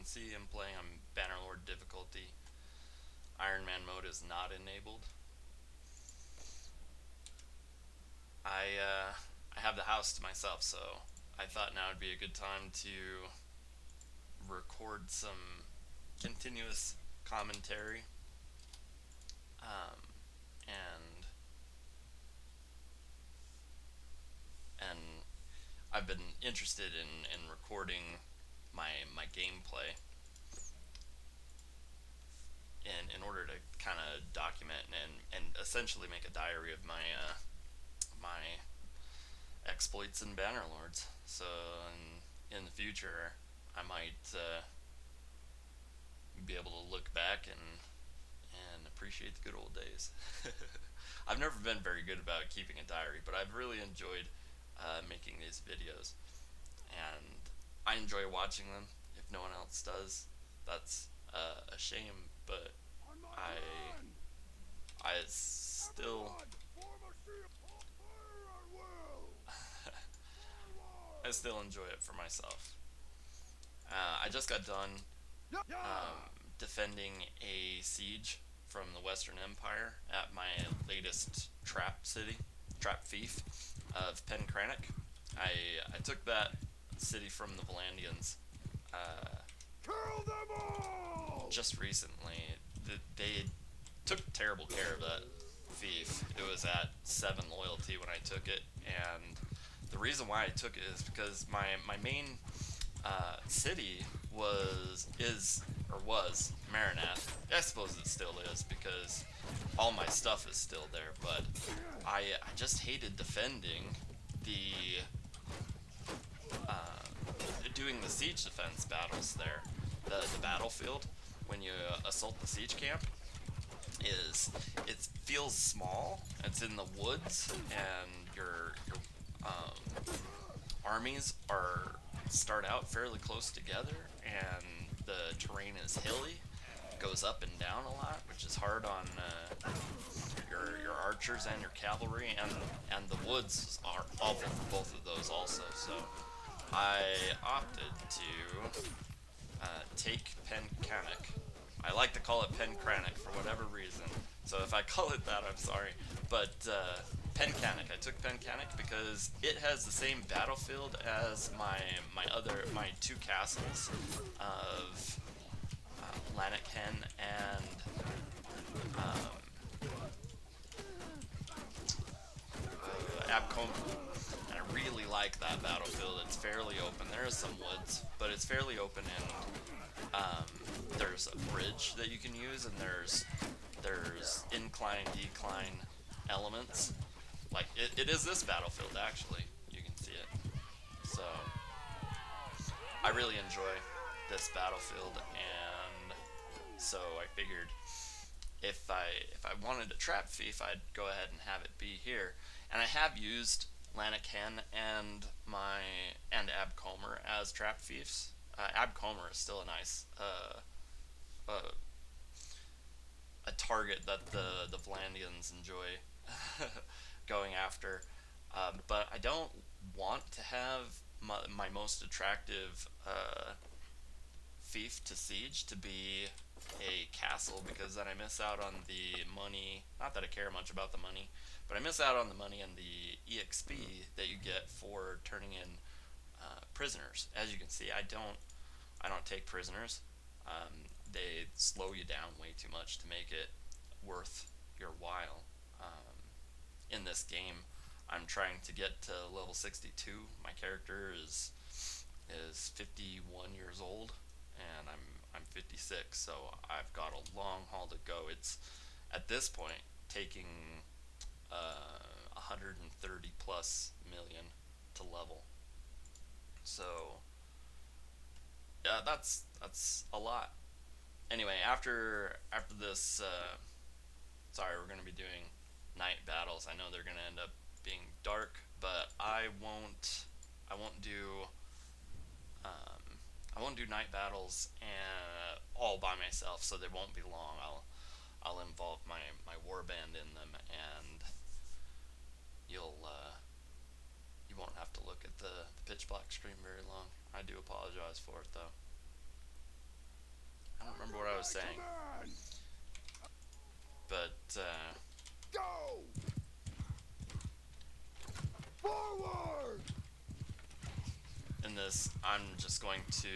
see, I'm playing on Bannerlord difficulty. Iron Man mode is not enabled. I have the house to myself, so I thought now would be a good time to record some continuous commentary. Um, and and I've been interested in recording my gameplay in order to kind of document and essentially make a diary of my exploits in Bannerlords. So in the future, I might be able to look back and appreciate the good old days. I've never been very good about keeping a diary, but I've really enjoyed making these videos, and I enjoy watching them. If no one else does, that's a shame. But I I still I still enjoy it for myself. I just got done defending a siege from the Western Empire at my latest trap city, trap fief of Pencranic. I took that city from the Valandians Kill them all! just recently. They took terrible care of that fief. It was at 7 loyalty when I took it, and the reason why I took it is because my main city was Marinath. I suppose it still is because all my stuff is still there, but I just hated defending the doing the siege defense battles there. The battlefield when you assault the siege camp is it feels small. It's in the woods, and your armies are start out fairly close together, and the terrain is hilly, goes up and down a lot, which is hard on your archers and your cavalry, and the woods are awful for both of those also. So I opted to take Pencanic. I like to call it Pencranic for whatever reason. So if I call it that, I'm sorry. But Pencanic, I took Pencanic because it has the same battlefield as my two castles of Lanarkhen and Abcombe. And I really like that battlefield. It's fairly open. There is some woods, but it's fairly open, and there's a bridge that you can use, and there's incline, decline elements. Like it is this battlefield actually. You can see it. So I really enjoy this battlefield, and so I figured if I wanted a trap fief, I'd go ahead and have it be here. And I have used Lanarkhen and Abcomer as trap fiefs. Abcomer is still a nice uh, a target that the Vlandians enjoy going after. But I don't want to have my most attractive fief to siege to be a castle, because then I miss out on the money. Not that I care much about the money, but I miss out on the money and the EXP that you get for turning in prisoners. As you can see, I don't take prisoners. They slow you down way too much to make it worth your while. In this game, I'm trying to get to level 62. My character is 51 years old, and I'm 56, so I've got a long haul to go. It's at this point taking 130 plus million to level. So yeah, that's a lot. Anyway, after this, sorry, we're gonna be doing night battles. I know they're gonna end up being dark, but I won't do I won't do night battles and all by myself, so they won't be long. I'll involve my warband in them, and you won't have to look at the pitch black screen very long. I do apologize for it though. remember what I was saying. But Go! Forward! in this, I'm just going to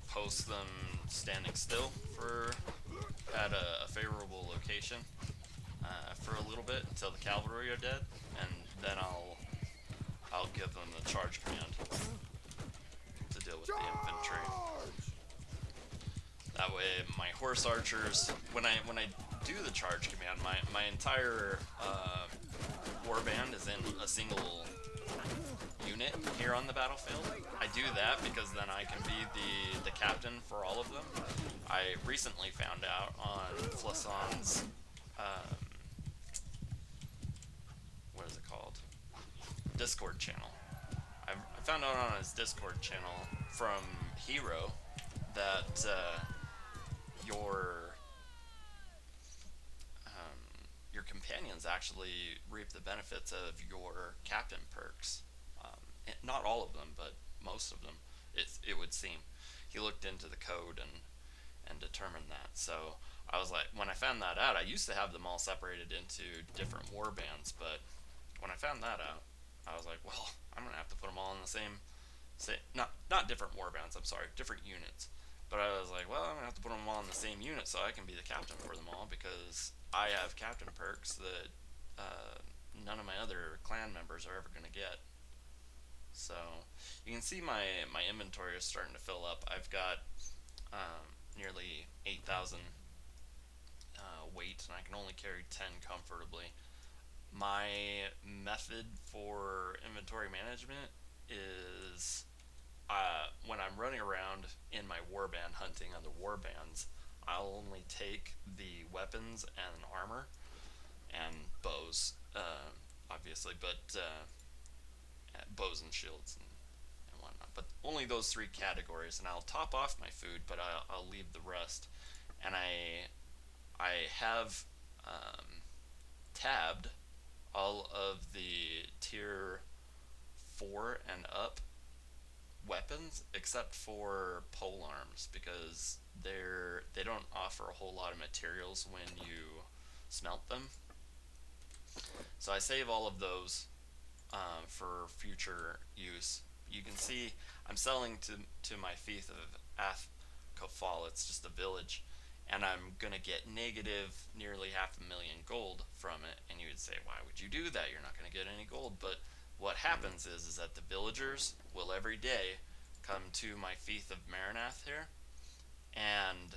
post them standing still for at a favorable location for a little bit until the cavalry are dead, and then I'll give them the charge command to deal with the infantry. That way, my horse archers, when I do the charge command, my entire warband is in a single unit here on the battlefield. I do that because then I can be the captain for all of them. I recently found out on Flasson's what is it called? Discord channel. I found out on his Discord channel from Hero that your your companions actually reap the benefits of your captain perks. Not all of them, but most of them. It would seem. He looked into the code and determined that. So I was like, when I found that out, I used to have them all separated into different war bands, but when I found that out, I was like, well, I'm gonna have to put them all in the same not different war bands. I'm sorry, different units. But I was like, well, I'm gonna have to put them all in the same unit so I can be the captain for them all because I have captain perks that none of my other clan members are ever gonna get. So you can see my inventory is starting to fill up. I've got nearly 8,000 weight, and I can only carry 10 comfortably. My method for inventory management is when I'm running around in my warband hunting other warbands, I'll only take the weapons and armor and bows, obviously, but bows and shields and whatnot. But only those three categories, and I'll top off my food, but I'll leave the rest. And I have tabbed all of the tier 4 and up weapons except for pole arms because they don't offer a whole lot of materials when you smelt them. So I save all of those for future use. You can see I'm selling to my fief of Athkofal. It's just a village, and I'm gonna get negative nearly 500,000 gold from it. And you would say, why would you do that? You're not gonna get any gold. But what happens is that the villagers will every day come to my fief of Maranath here, and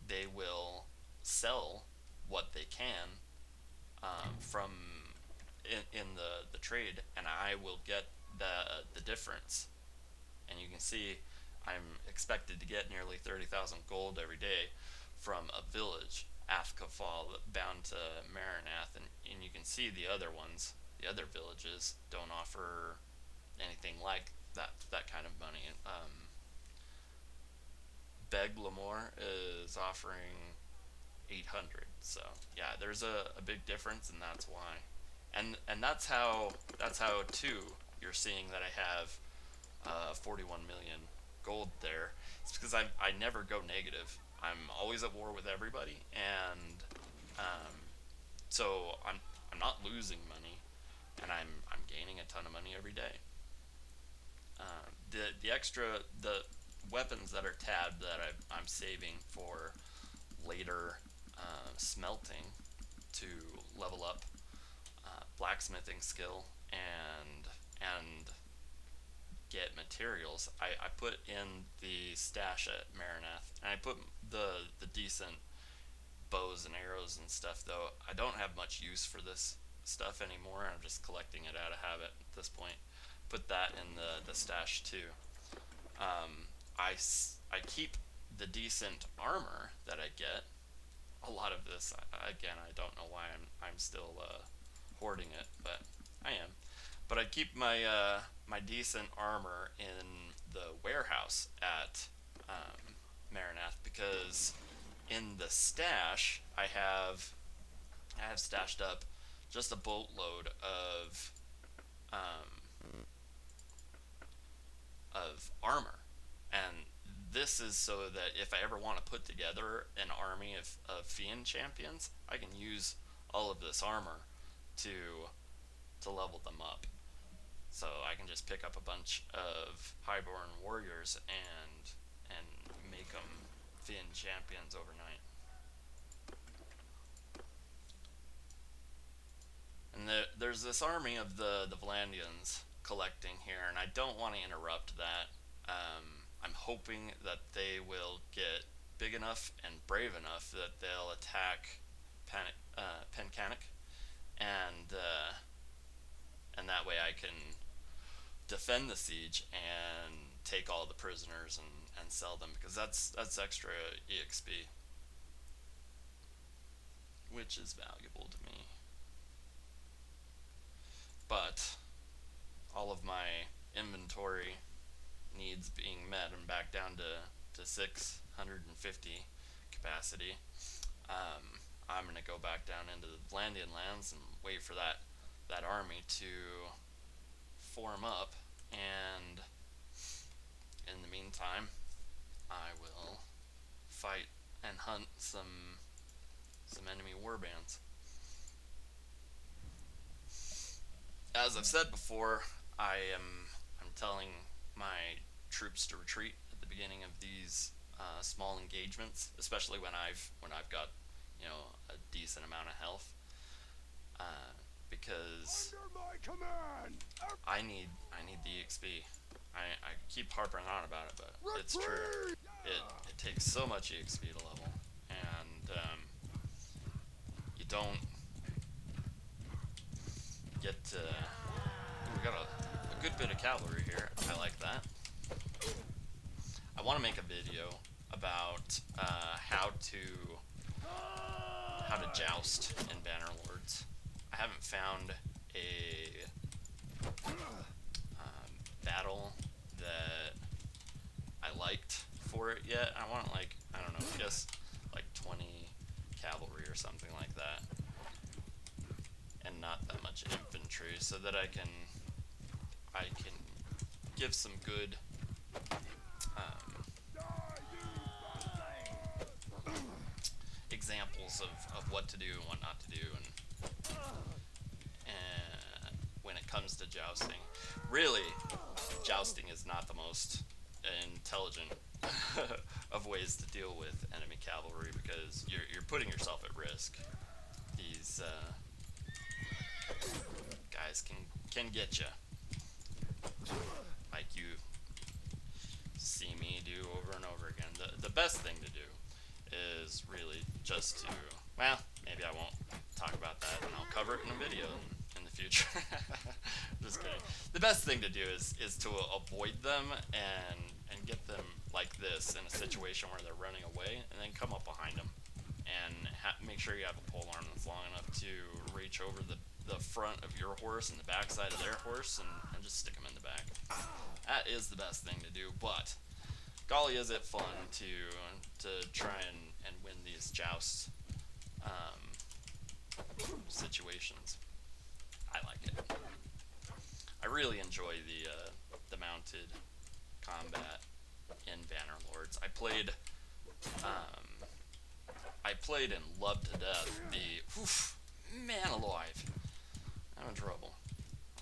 they will sell what they can from in the trade, and I will get the difference. And you can see I'm expected to get nearly 30,000 gold every day from a village, Athkofal, bound to Maranath, and you can see the other ones, the other villages, don't offer anything like that kind of money. Beg Lamore is offering 800. So yeah, there's a big difference, and that's why. And that's how too you're seeing that I have 41 million gold there. It's because I never go negative. I'm always at war with everybody, and so I'm not losing money, and I'm gaining a ton of money every day. The weapons that are tabbed that I'm saving for later smelting to level up blacksmithing skill and get materials. I put in the stash at Maranath, and I put the decent bows and arrows and stuff, though I don't have much use for this stuff anymore. I'm just collecting it out of habit at this point. Put that in the stash too. I keep the decent armor that I get. A lot of this, again, I don't know why I'm still hoarding it, but I am. But I keep my decent armor in the warehouse at Maranath because in the stash I have stashed up just a boatload of armor, and this is so that if I ever want to put together an army of Fiend champions, I can use all of this armor to level them up. So I can just pick up a bunch of highborn warriors and make them Fiend champions overnight. And there's this army of the Vlandians collecting here, and I don't want to interrupt that. I'm hoping that they will get big enough and brave enough that they'll attack Pencanic, and that way I can defend the siege and take all the prisoners and sell them, because that's extra EXP, which is valuable to me. But all of my inventory needs being met and back down to 650 capacity. I'm gonna go back down into the Vlandian lands and wait for that army to form up, and in the meantime I will fight and hunt some enemy warbands. As I've said before, I'm telling my troops to retreat at the beginning of these small engagements, especially when I've got, you know, a decent amount of health, because Under my command. I need the EXP. I keep harping on about it, but it's true. It takes so much EXP to level, and you don't get. Ooh, we got a good bit of cavalry here. I like that. I want to make a video about how to joust in Bannerlords. I haven't found a battle that I liked for it yet. I want, like, I don't know, just like 20 cavalry or something like that, and not that much infantry, so that I can give some good examples of what to do and what not to do, and when it comes to jousting. Really, jousting is not the most intelligent of ways to deal with enemy cavalry, because you're putting yourself at risk. These guys can get you, like you see me do over and over again. The best thing to do is really just to, well, maybe I won't talk about that, and I'll cover it in a video in the future. Just kidding. The best thing to do is to avoid them and get them like this in a situation where they're running away, and then come up behind them and make sure you have a pole arm that's long enough to reach over the front of your horse and the back side of their horse, and just stick them in the back. That is the best thing to do. But golly, is it fun to try and win these joust situations. I like it. I really enjoy the mounted combat in Bannerlords. I played and loved to death man alive. I'm in trouble.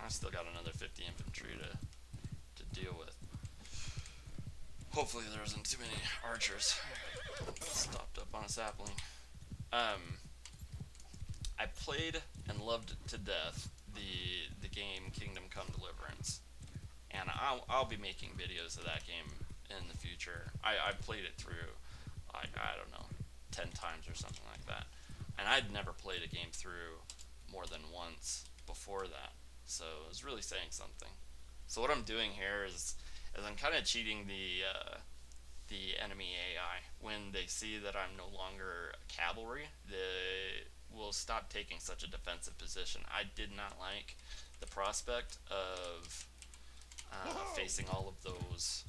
I still got another 50 infantry to deal with. Hopefully there isn't too many archers. Stopped up on a sapling. I played and loved to death the game Kingdom Come Deliverance, and I'll be making videos of that game in the future. I played it through, like, I don't know, 10 times or something like that, and I'd never played a game through more than once before that, so it was really saying something. So what I'm doing here is I'm kind of cheating the enemy AI. When they see that I'm no longer cavalry, they will stop taking such a defensive position. I did not like the prospect of facing all of those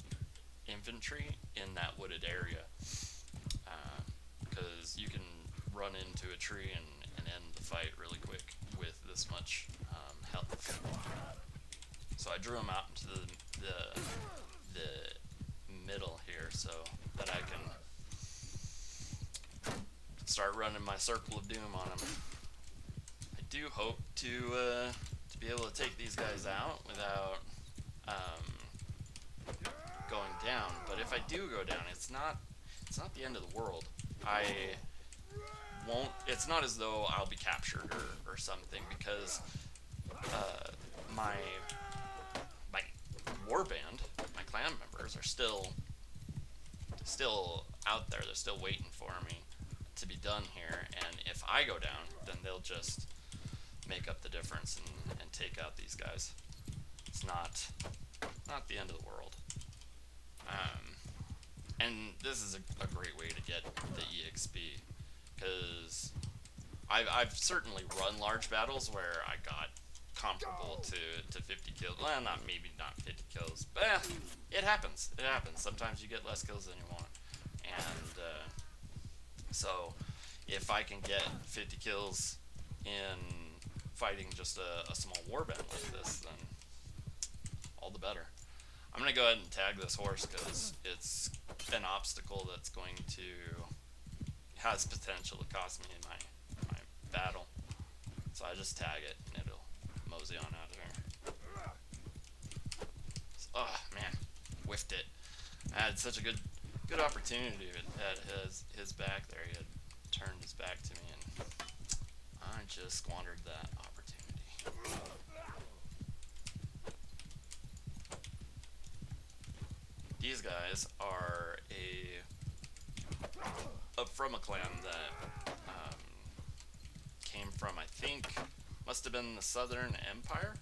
infantry in that wooded area, because you can run into a tree and end the fight really quick with this much health. So I drew them out into the middle here, so that start running my circle of doom on them. I do hope to be able to take these guys out without going down. But if I do go down, it's not the end of the world. I won't. It's not as though I'll be captured or something, because my warband, my clan members, are still out there. They're still waiting for me to be done here, and if I go down, then they'll just make up the difference and take out these guys. It's not the end of the world. And this is a great way to get the EXP, because I've certainly run large battles where I got comparable to 50 kills. Well, maybe not 50 kills, but it happens. It happens. Sometimes you get less kills than you want, and so if I can get 50 kills in fighting just a small warband like this, then all the better. I'm gonna go ahead and tag this horse because it's an obstacle that's going to has potential to cost me my battle. So I just tag it and it'll mosey on out of here. Oh man, whiffed it. I had such a good opportunity at his back there. He had turned his back to me and I just squandered that opportunity. These guys are from a clan that came from, I think, must have been the Southern Empire.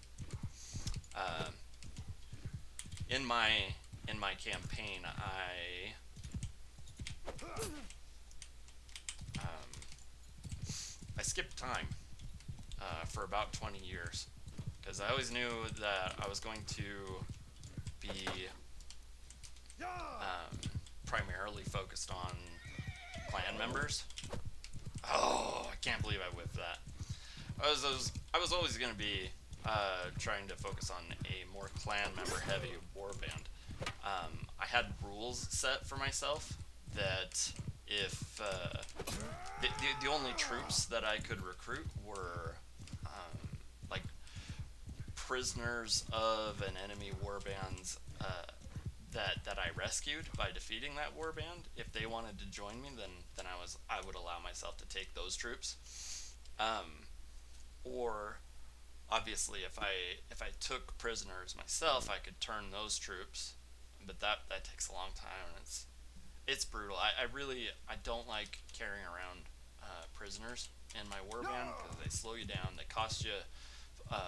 In my campaign, I skipped time for about 20 years because I always knew that I was going to be primarily focused on clan members. Oh, I can't believe I whipped that. I was always going to be trying to focus on a more clan member heavy warband. I had rules set for myself that if the only troops that I could recruit were like prisoners of an enemy warband's that I rescued by defeating that warband. If they wanted to join me, then I would allow myself to take those troops. Or obviously, if I took prisoners myself, I could turn those troops, but that takes a long time and it's brutal. I don't like carrying around prisoners in my warband because they slow you down. They cost you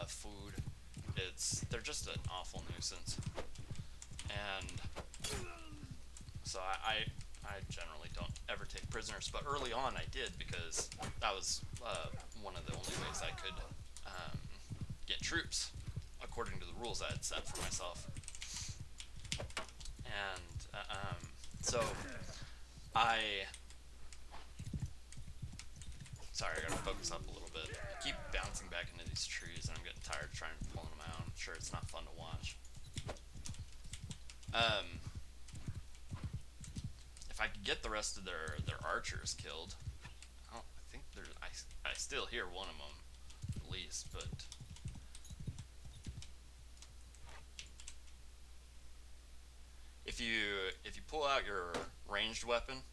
food. They're just an awful nuisance. And so I generally don't ever take prisoners, but early on I did because that was one of the only ways I could get troops according to the rules I had set for myself. And so sorry, I gotta focus up a little bit. I keep bouncing back into these trees and I'm getting tired trying to pull them out. I'm sure it's not fun to watch. If I could get the rest of their archers killed, I think I still hear one of them at least, but if you pull out your ranged weapon,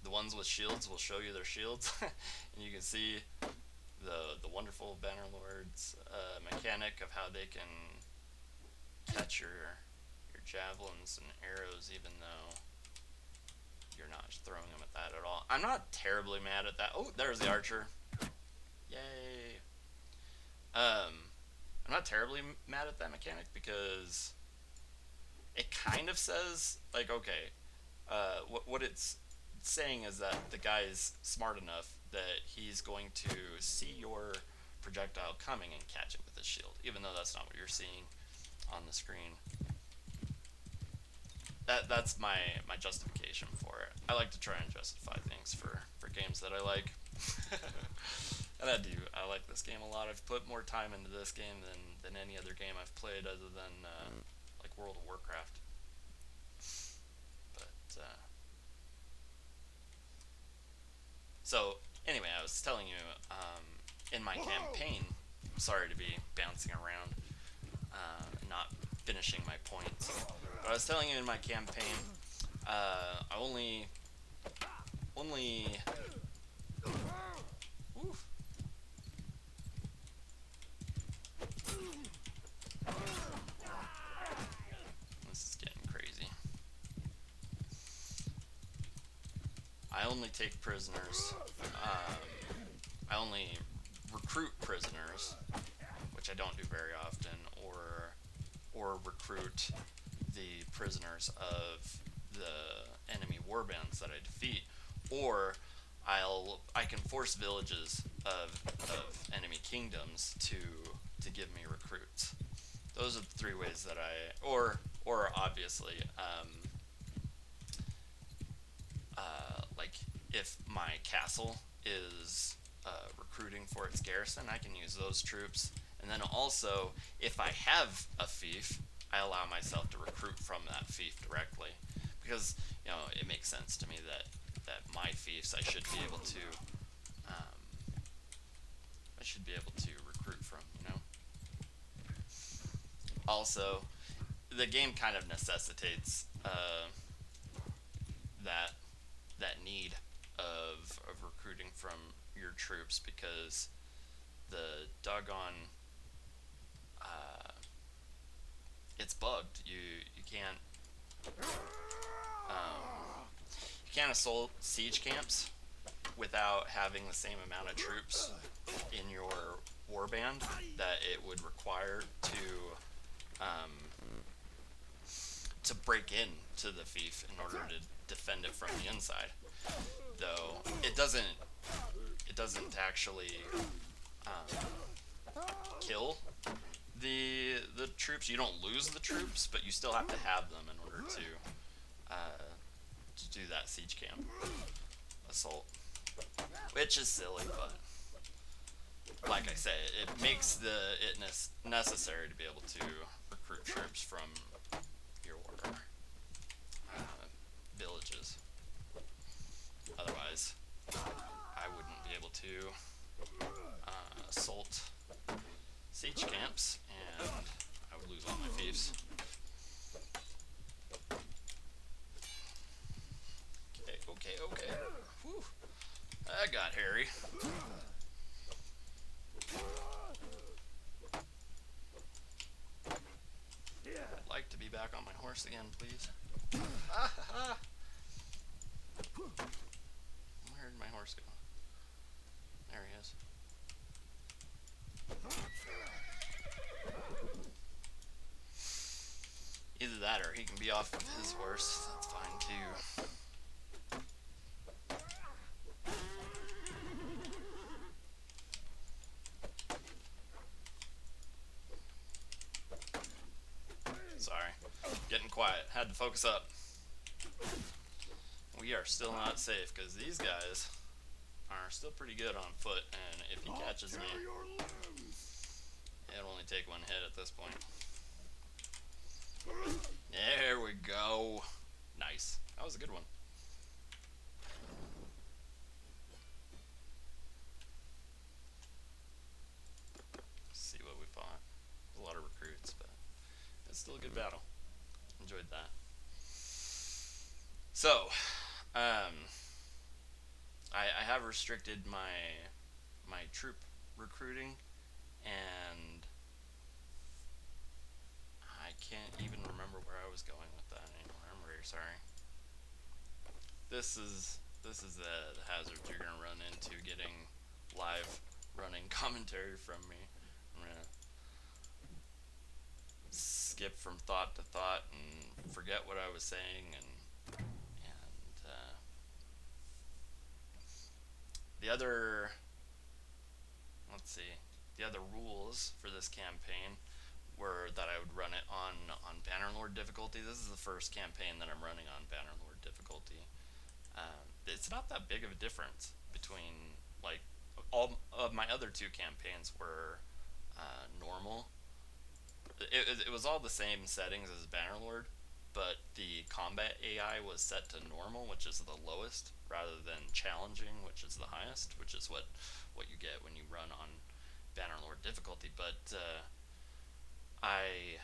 the ones with shields will show you their shields, and you can see the wonderful Bannerlord's mechanic of how they can catch your javelins and arrows even though you're not throwing them at that at all. I'm not terribly mad at that. Oh, there's the archer. Yay. I'm not terribly mad at that mechanic because it kind of says, like, okay, what it's saying is that the guy's smart enough that he's going to see your projectile coming and catch it with his shield, even though that's not what you're seeing on the screen. That's my justification for it. I like to try and justify things for games that I like. And I do. I like this game a lot. I've put more time into this game than any other game I've played other than like World of Warcraft. But so telling you, in my campaign, sorry to be bouncing around, not finishing my points, but I was telling you in my campaign, I only, oof, this is getting crazy. I only take prisoners, I only recruit prisoners, which I don't do very often, or recruit the prisoners of the enemy warbands that I defeat, or I can force villages of enemy kingdoms to give me recruits. Those are the three ways that or obviously, like if my castle is recruiting for its garrison, I can use those troops. And then also, if I have a fief, I allow myself to recruit from that fief directly, because it makes sense to me that my fiefs I should be able to recruit from. Also, the game kind of necessitates that need of recruiting from your troops, because the doggone it's bugged. You can't assault siege camps without having the same amount of troops in your warband that it would require to break in to the fief in order to defend it from the inside. Though it doesn't actually kill the troops. You don't lose the troops, but you still have to have them in order to do that siege camp assault, which is silly, but like I say, it makes it necessary to be able to recruit troops from your villages. Otherwise, I wouldn't be able to assault siege camps, and I would lose all my fiefs. Okay. Whew. That got hairy. I'd like to be back on my horse again, please. Where did my horse go? There he is. Either that or he can be off of his horse. That's fine too. Sorry. Getting quiet. Had to focus up. We are still not safe because these guys are still pretty good on foot, and if he catches me, it'll only take one hit at this point. There we go. Nice. That was a good one. Let's see what we fought. A lot of recruits, but it's still a good battle. Enjoyed that. So, I have restricted my troop recruiting, and I can't even remember where I was going with that anymore. I'm very sorry. This is the hazard you're gonna run into getting live running commentary from me. I'm gonna skip from thought to thought and forget what I was saying, and the other the other rules for this campaign were that I would run it on Bannerlord difficulty. This is the first campaign that I'm running on Bannerlord difficulty. It's not that big of a difference between, like, all of my other two campaigns were normal. It was all the same settings as Bannerlord, but the combat AI was set to normal, which is the lowest, rather than challenging, which is the highest, which is what you get when you run on Bannerlord difficulty. But I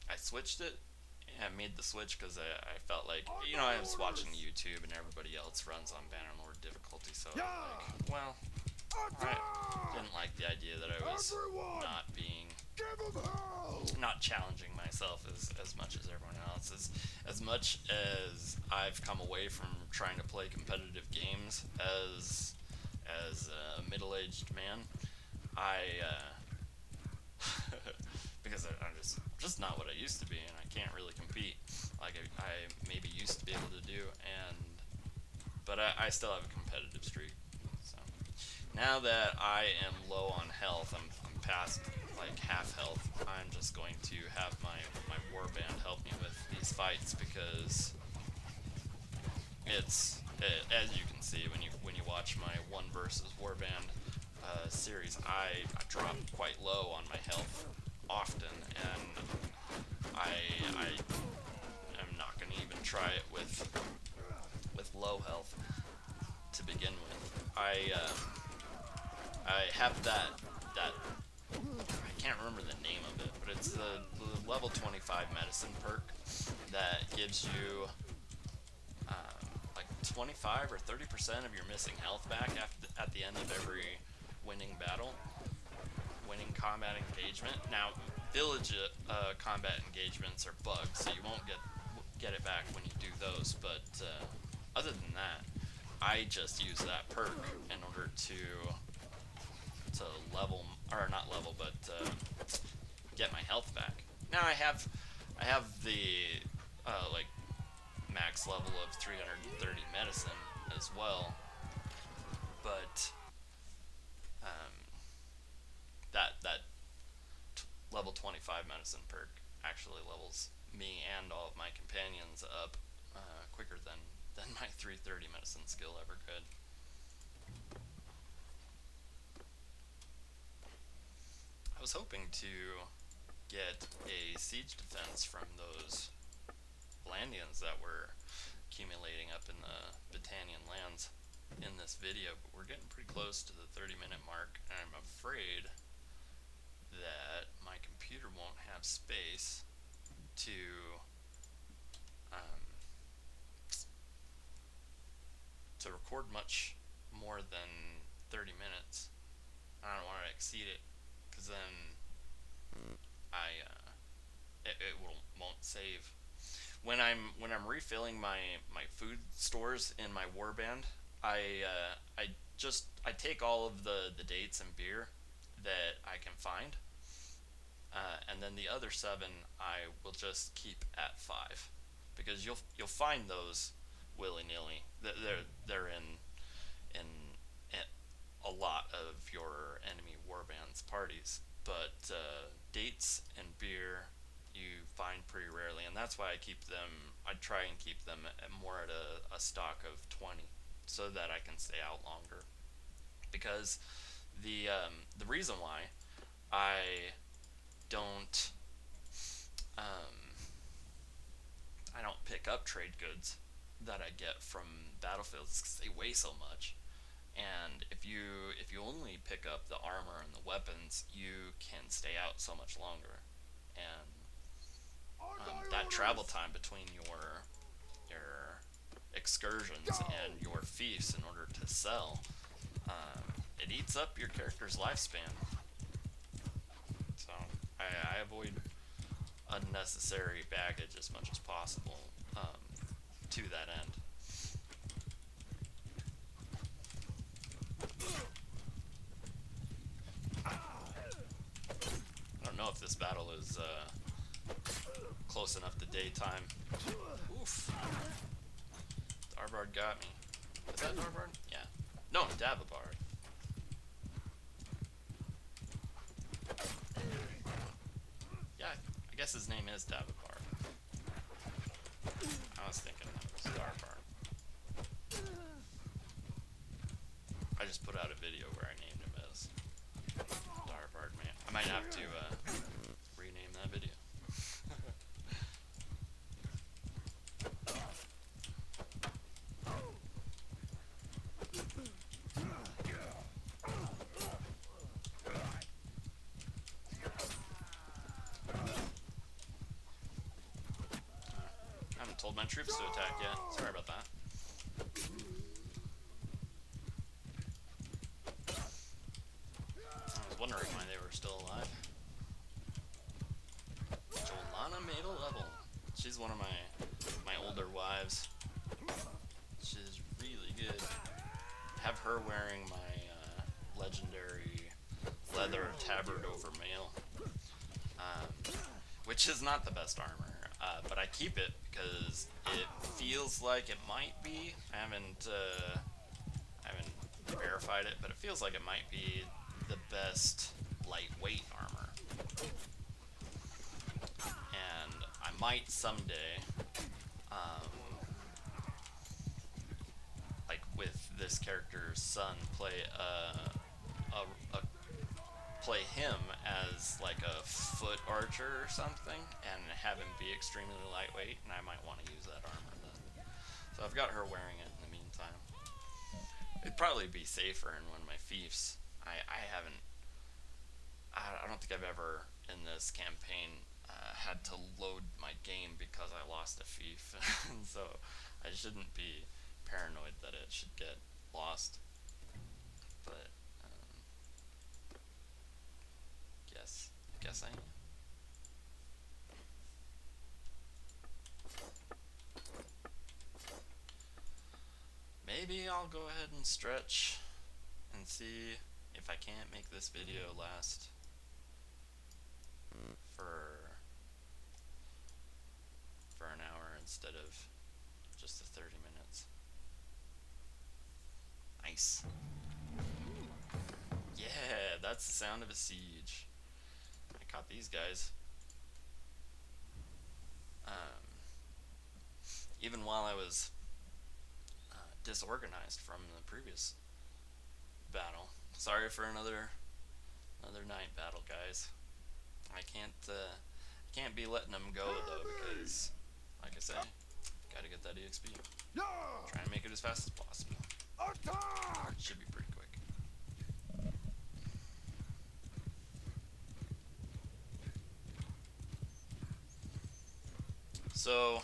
I switched it. I made the switch because I felt like, you know, I was watching YouTube and everybody else runs on Bannerlord difficulty, so I was like, well, I didn't like the idea that I was not being, not challenging myself as much as everyone else. As much as I've come away from trying to play competitive games as a middle-aged man, I because I'm just not what I used to be, and I can't really compete like I maybe used to be able to do. But I still have a competitive streak. So now that I am low on health, I'm past like half health. I'm just going to have my warband help me with these fights, because as you can see when you watch my one versus warband series, I drop quite low on my health often, and I am not going to even try it with low health to begin with. I have that I can't remember the name of it, but it's the level 25 medicine perk that gives you like 25 or 30% of your missing health back at the end of every winning battle, winning combat engagement. Now, village combat engagements are bugged, so you won't get it back when you do those. But other than that, I just use that perk in order to level, or not level, but get my health back. Now I have the like max level of 330 medicine as well, but that level 25 medicine perk actually levels me and all of my companions up quicker than my 330 medicine skill ever could. I was hoping to get a siege defense from those Blandians that were accumulating up in the Battanian lands in this video, but we're getting pretty close to the 30-minute mark, and I'm afraid that my computer won't have space to record much more than 30 minutes. I don't want to exceed it, because then it won't save. When I'm refilling my food stores in my warband, I take all of the dates and beer that I can find, and then the other 7 I will just keep at 5, because you'll find those willy nilly. They're in a lot of your enemy warband's parties, but dates and beer you find pretty rarely, and that's why I try and keep them more at a stock of 20, so that I can stay out longer. Because the reason why I don't I don't pick up trade goods that I get from battlefields, because they weigh so much. And if you only pick up the armor and the weapons, you can stay out so much longer. And that travel time between your excursions and your feasts in order to sell, it eats up your character's lifespan. So I avoid unnecessary baggage as much as possible to that end. I don't know if this battle is close enough to daytime. Oof. Darbard got me. Is that Darbard? Yeah. No, Davabard. Yeah, I guess his name is Davabard. I was thinking that was Darbard. I just put out a video where I named him as Darbard, man. I might have to rename that video. haven't told my troops to attack yet. Sorry about that. I was wondering why they were still alive. Jolana made a level. She's one of my older wives. She's really good. Have her wearing my legendary leather tabard over mail, which is not the best armor, but I keep it because it feels like it might be. I haven't verified it, but it feels like it might be the best lightweight armor. And I might someday, like with this character's son, play him as like a foot archer or something, and have him be extremely lightweight, and I might want to use that armor then. So I've got her wearing it in the meantime. It'd probably be safer in one of my fiefs. I don't think I've ever in this campaign had to load my game because I lost a fief, so I shouldn't be paranoid that it should get lost. But guess I am. Maybe I'll go ahead and stretch and see if I can't make this video last for an hour instead of just the 30 minutes. Nice. Yeah, that's the sound of a siege. I caught these guys. Even while I was disorganized from the previous battle. Sorry for another night battle, guys. I can't be letting them go though, because, like I say, gotta get that EXP. Try and make it as fast as possible. Attack! Should be pretty quick. So,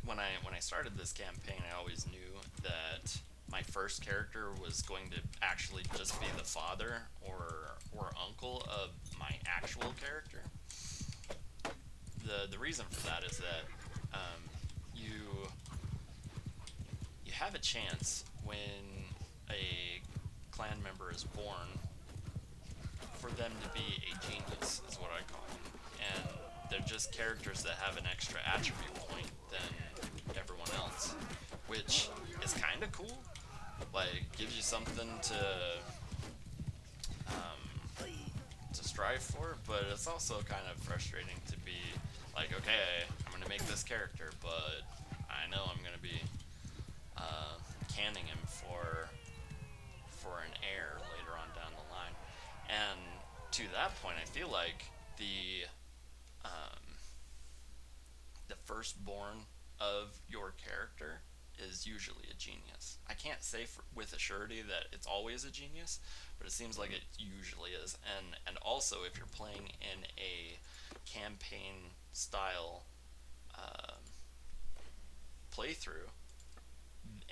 when I started this campaign, I always knew that my first character was going to actually just be the father or uncle of my actual character. The reason for that is that you have a chance when a clan member is born for them to be a genius, is what I call them. And they're just characters that have an extra attribute point than everyone else, which is kind of cool. Like, gives you something to strive for, but it's also kind of frustrating to be like, okay, I'm gonna make this character, but I know I'm gonna be canning him for an heir later on down the line. And to that point, I feel like the firstborn of your character is usually a genius. I can't say with a surety that it's always a genius, but it seems like it usually is. And also, if you're playing in a campaign style playthrough,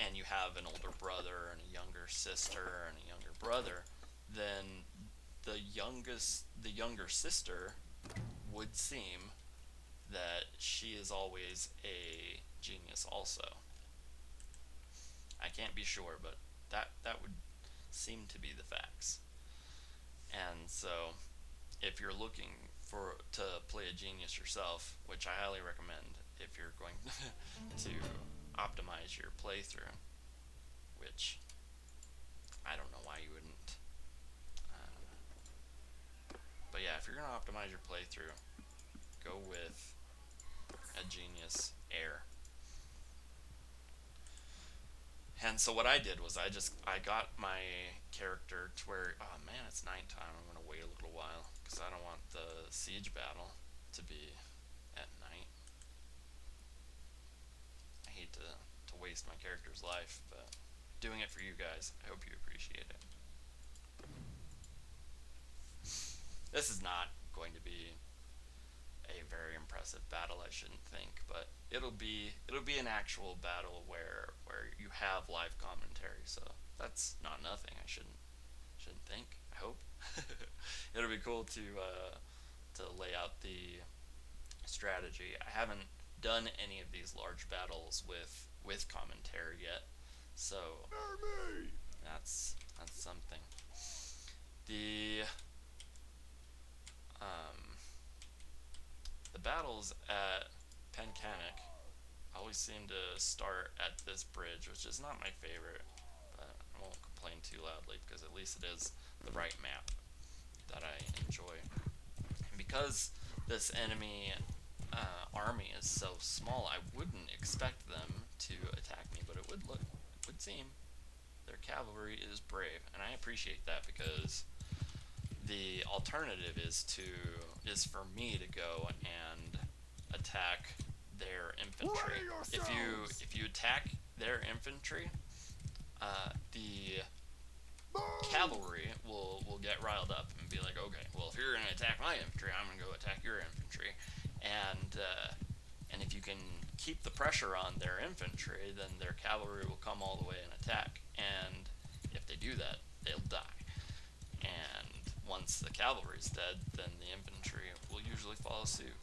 and you have an older brother and a younger sister and a younger brother, then the younger sister would seem that she is always a genius also. I can't be sure, but that would seem to be the facts. And so, if you're looking to play a genius yourself, which I highly recommend if you're going to optimize your playthrough, which I don't know why you wouldn't. But yeah, if you're going to optimize your playthrough, go with a genius heir. And so what I did was I got my character to where, oh man, it's nighttime. I'm going to wait a little while because I don't want the siege battle to be at night. I hate to waste my character's life, but doing it for you guys. I hope you appreciate it. This is not going to be a very impressive battle, I shouldn't think, but it'll be an actual battle where you have live commentary. So that's not nothing. I shouldn't think. I hope it'll be cool to lay out the strategy. I haven't done any of these large battles with commentary yet, so Enemy! that's something. The um, the battles at Pencanic always seem to start at this bridge, which is not my favorite, but I won't complain too loudly because at least it is the right map that I enjoy. And because this enemy army is so small, I wouldn't expect them to attack me, but it would seem their cavalry is brave, and I appreciate that because the alternative is for me to go and attack their infantry. If you attack their infantry, the cavalry will get riled up and be like, okay, well, if you're gonna attack my infantry, I'm gonna go attack your infantry, and if you can keep the pressure on their infantry, then their cavalry will come all the way and attack. And if they do that, they'll die. And once the cavalry's dead, then the infantry will usually follow suit.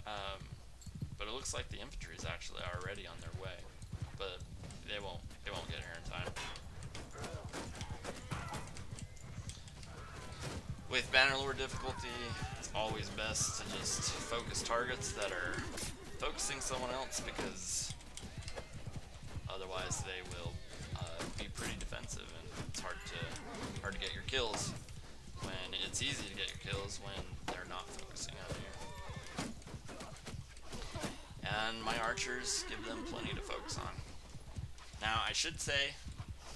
But it looks like the infantry is actually already on their way, but they won't get here in time. With Bannerlord difficulty, it's always best to just focus targets that are focusing someone else, because otherwise they will be pretty defensive, and it's hard to get your kills when it's easy to get your kills when they're not focusing on you. And my archers give them plenty to focus on. Now I should say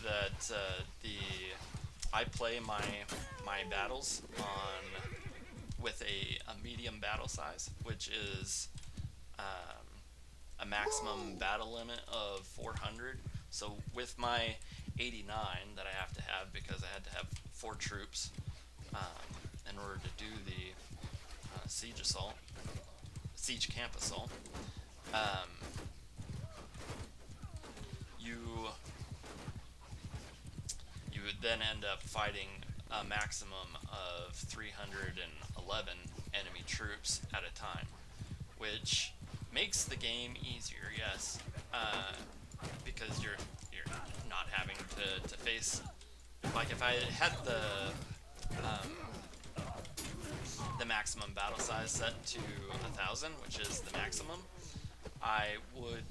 that I play my battles with a medium battle size, which is a maximum battle limit of 400. So with my 89 that I have to have, because I had to have 4 troops in order to do the siege camp assault, you would then end up fighting a maximum of 311 enemy troops at a time, which makes the game easier, yes, because you're not having to face, like, if I had the maximum battle size set to 1,000, which is the maximum, I would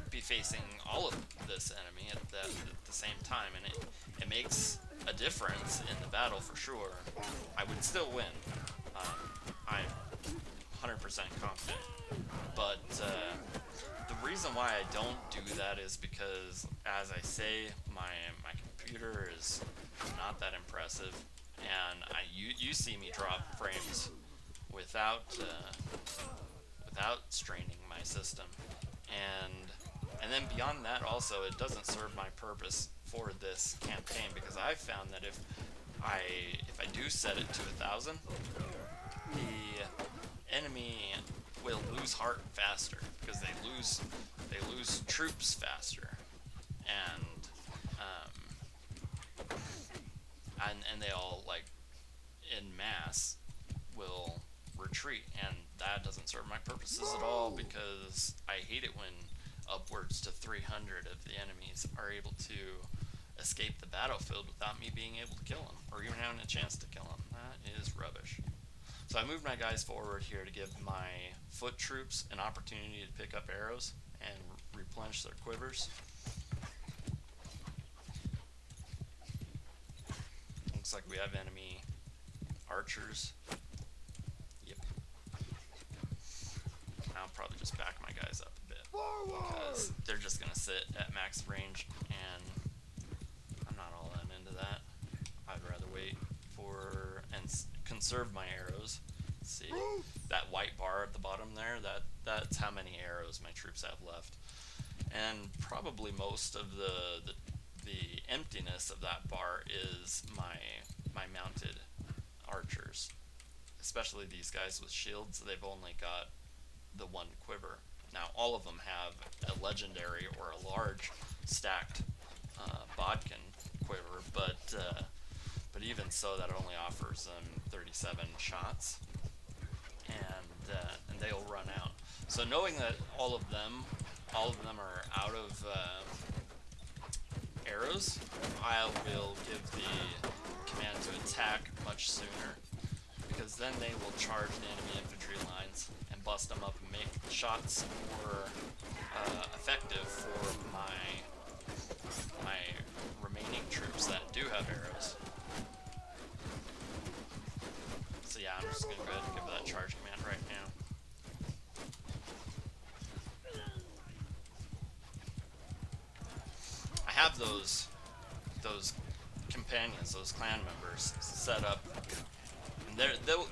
be facing all of this enemy at the same time, and it makes a difference in the battle for sure. I would still win. I'm 100% confident. But the reason why I don't do that is because, as I say, my computer is not that impressive, and you see me drop frames without straining my system, and then beyond that, also, it doesn't serve my purpose for this campaign, because I've found that if I do set it to 1,000, the enemy will lose heart faster, because they lose troops faster, and they all, like, en masse will retreat, and that doesn't serve my purposes at all, because I hate it when upwards to 300 of the enemies are able to escape the battlefield without me being able to kill them, or even having a chance to kill them. That is rubbish. So I moved my guys forward here to give my foot troops an opportunity to pick up arrows and replenish their quivers. Looks like we have enemy archers. Yep. I'll probably just back my guys up a bit, because they're just going to sit at max range, and I'm not all that into that. I'd rather wait for and conserve my arrows. Let's see, that white bar at the bottom there, that's how many arrows my troops have left, and probably most of the emptiness of that bar is my mounted archers, especially these guys with shields, they've only got the one quiver. Now all of them have a legendary or a large stacked bodkin quiver, but even so, that only offers them 37 shots, and they'll run out. So knowing that all of them are out of arrows, I will give the command to attack much sooner, because then they will charge the enemy infantry lines and bust them up and make the shots more effective for my remaining troops that do have arrows. So yeah, I'm just gonna go ahead and give that charge command right now. I have those companions, those clan members set up, and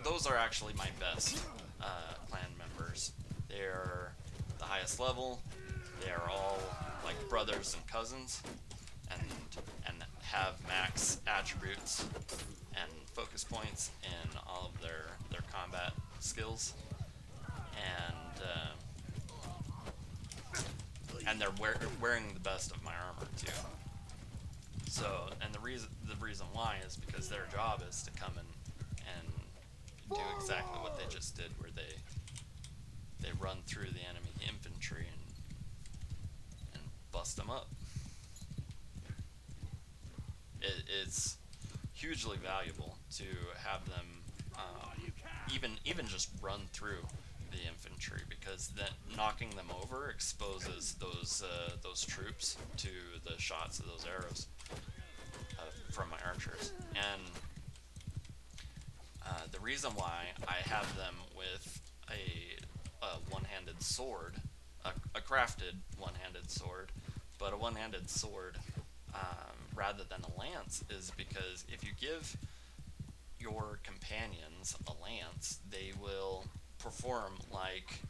those are actually my best clan members. They're the highest level. They are all like brothers and cousins, and have max attributes and focus points in all of their combat skills, and they're wearing the best of my armor too. So, and the reason why is because their job is to come and do exactly what they just did, where they run through the enemy infantry and bust them up. It's hugely valuable to have them even just run through the infantry, because then knocking them over exposes those troops to the shots of those arrows from my archers. And the reason why I have them with a one-handed sword, a crafted one-handed sword, but a one-handed sword rather than a lance, is because if you give your companions a lance, they will perform like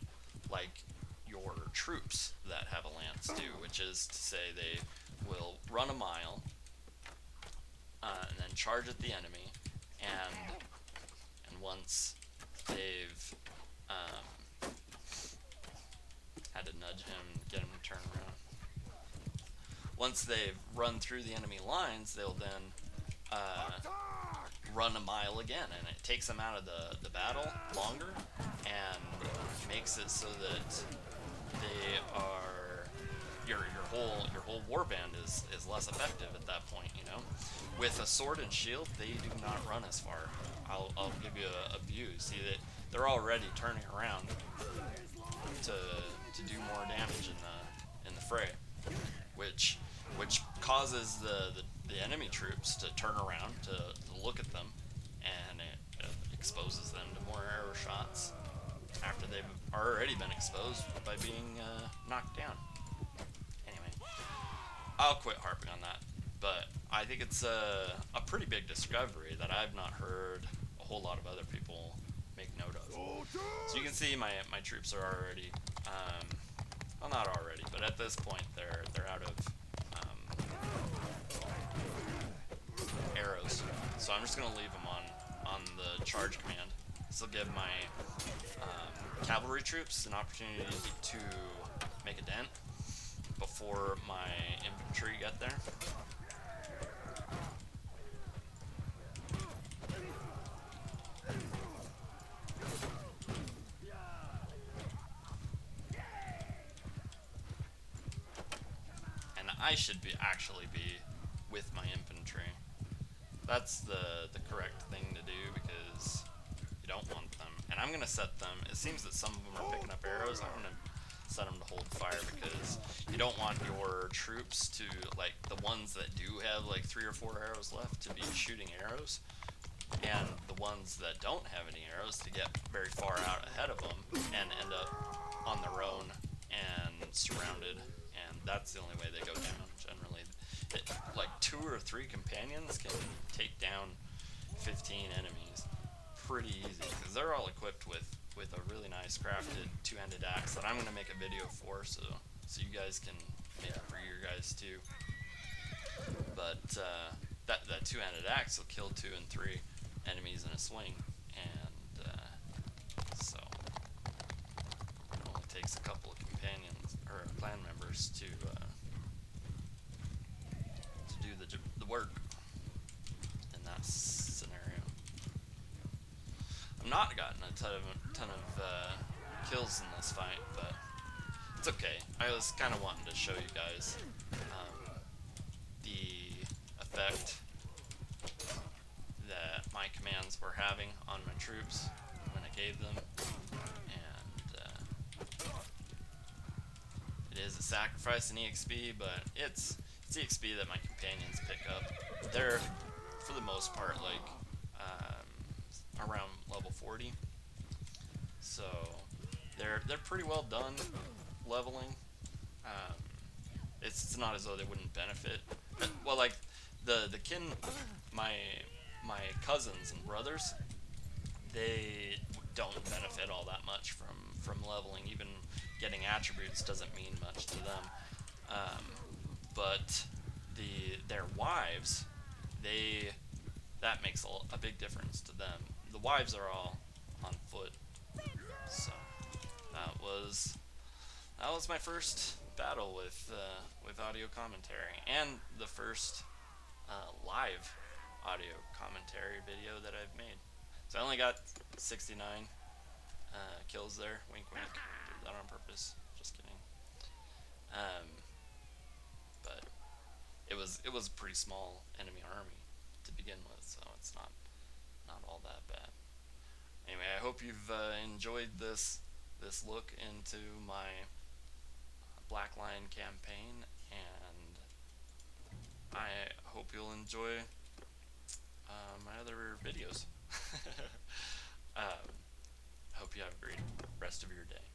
your troops that have a lance do, which is to say they will run a mile and then charge at the enemy, and once they've had to nudge him and get him to turn around. Once they've run through the enemy lines, they'll then run a mile again, and it takes them out of the battle longer and makes it so that they are your whole warband is less effective at that point. You know, with a sword and shield, they do not run as far. I'll give you a view. See that they're already turning around to do more damage in the fray, which causes the enemy troops to turn around to look at them, and it exposes them to more arrow shots after they've already been exposed by being knocked down. Anyway, I'll quit harping on that, but I think it's a pretty big discovery that I've not heard a whole lot of other people make note of. So you can see my troops are already, well, not already, but at this point they're out of arrows. So I'm just going to leave them on the charge command. This will give my cavalry troops an opportunity to make a dent before my infantry get there. And I should actually be with my infantry. That's the correct thing to do, because you don't want them. And I'm going to set them, it seems that some of them are picking up arrows. I'm going to set them to hold fire, because you don't want your troops to, like the ones that do have like 3 or 4 arrows left, to be shooting arrows, and the ones that don't have any arrows to get very far out ahead of them and end up on their own and surrounded. And that's the only way they go down generally. Like 2 or 3 companions can take down 15 enemies pretty easy, because they're all equipped with a really nice crafted 2-handed axe that I'm going to make a video for, so you guys can make it for your guys too. But that 2-handed axe will kill 2 and 3 enemies in a swing, and so it only takes a couple of companions or clan members to do the work in that scenario. I've not gotten a ton of kills in this fight, but it's okay. I was kind of wanting to show you guys the effect that my commands were having on my troops when I gave them, and it is a sacrifice in EXP, but it's EXP that my companions pick up. They're, for the most part, like around level 40, so they're pretty well done leveling. It's not as though they wouldn't benefit. Well, like the my cousins and brothers, they don't benefit all that much from leveling. Even getting attributes doesn't mean much to them. But their wives, that makes a big difference to them. The wives are all on foot, so that was my first battle with audio commentary, and the first live audio commentary video that I've made. So I only got 69 kills there. Wink, wink. Did that on purpose. Just kidding. But it was a pretty small enemy army to begin with, so it's not all that bad. Anyway, I hope you've enjoyed this look into my Black Lion campaign, and I hope you'll enjoy my other videos. I hope you have a great rest of your day.